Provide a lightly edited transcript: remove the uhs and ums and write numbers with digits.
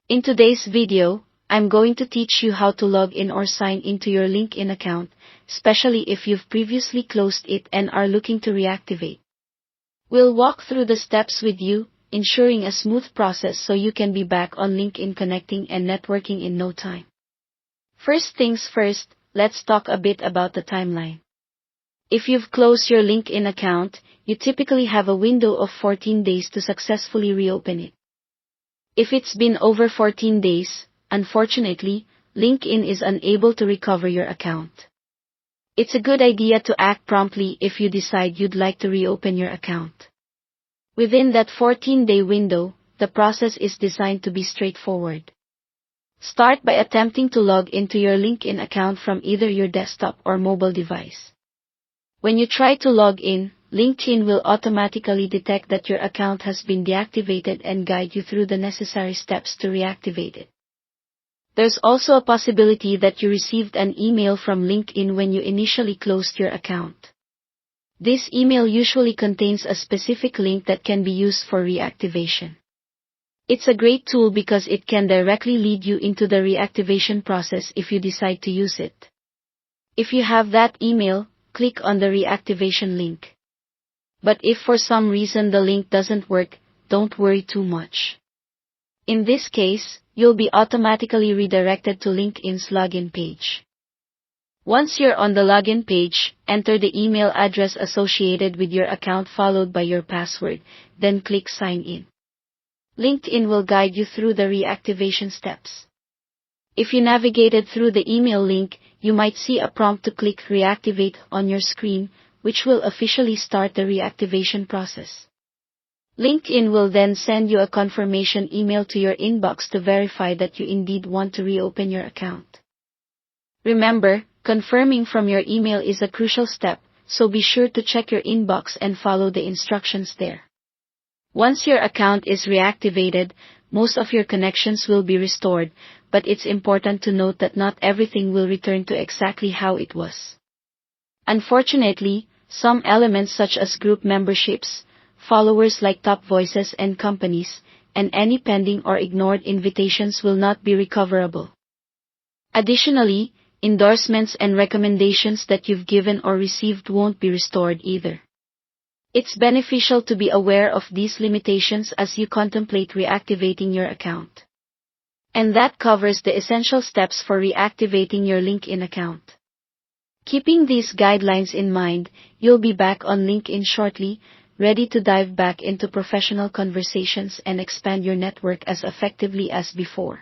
In today's video, I'm going to teach you how to log in or sign into your LinkedIn account, especially if you've previously closed it and are looking to reactivate. We'll walk through the steps with you, ensuring a smooth process so you can be back on LinkedIn connecting and networking in no time. First things first, let's talk a bit about the timeline. If you've closed your LinkedIn account, you typically have a window of 14 days to successfully reopen it. If it's been over 14 days, unfortunately, LinkedIn is unable to recover your account. It's a good idea to act promptly if you decide you'd like to reopen your account. Within that 14-day window, the process is designed to be straightforward. Start by attempting to log into your LinkedIn account from either your desktop or mobile device. When you try to log in, LinkedIn will automatically detect that your account has been deactivated and guide you through the necessary steps to reactivate it. There's also a possibility that you received an email from LinkedIn when you initially closed your account. This email usually contains a specific link that can be used for reactivation. It's a great tool because it can directly lead you into the reactivation process if you decide to use it. If you have that email, click on the reactivation link. But if for some reason the link doesn't work, don't worry too much. In this case, you'll be automatically redirected to LinkedIn's login page. Once you're on the login page, enter the email address associated with your account followed by your password, then click Sign In. LinkedIn will guide you through the reactivation steps. If you navigated through the email link, you might see a prompt to click Reactivate on your screen, which will officially start the reactivation process. LinkedIn will then send you a confirmation email to your inbox to verify that you indeed want to reopen your account. Remember, confirming from your email is a crucial step, so be sure to check your inbox and follow the instructions there. Once your account is reactivated, most of your connections will be restored, but it's important to note that not everything will return to exactly how it was. Unfortunately, some elements such as group memberships, followers like top voices and companies, and any pending or ignored invitations will not be recoverable. Additionally, endorsements and recommendations that you've given or received won't be restored either. It's beneficial to be aware of these limitations as you contemplate reactivating your account. And that covers the essential steps for reactivating your LinkedIn account. Keeping these guidelines in mind, you'll be back on LinkedIn shortly, ready to dive back into professional conversations and expand your network as effectively as before.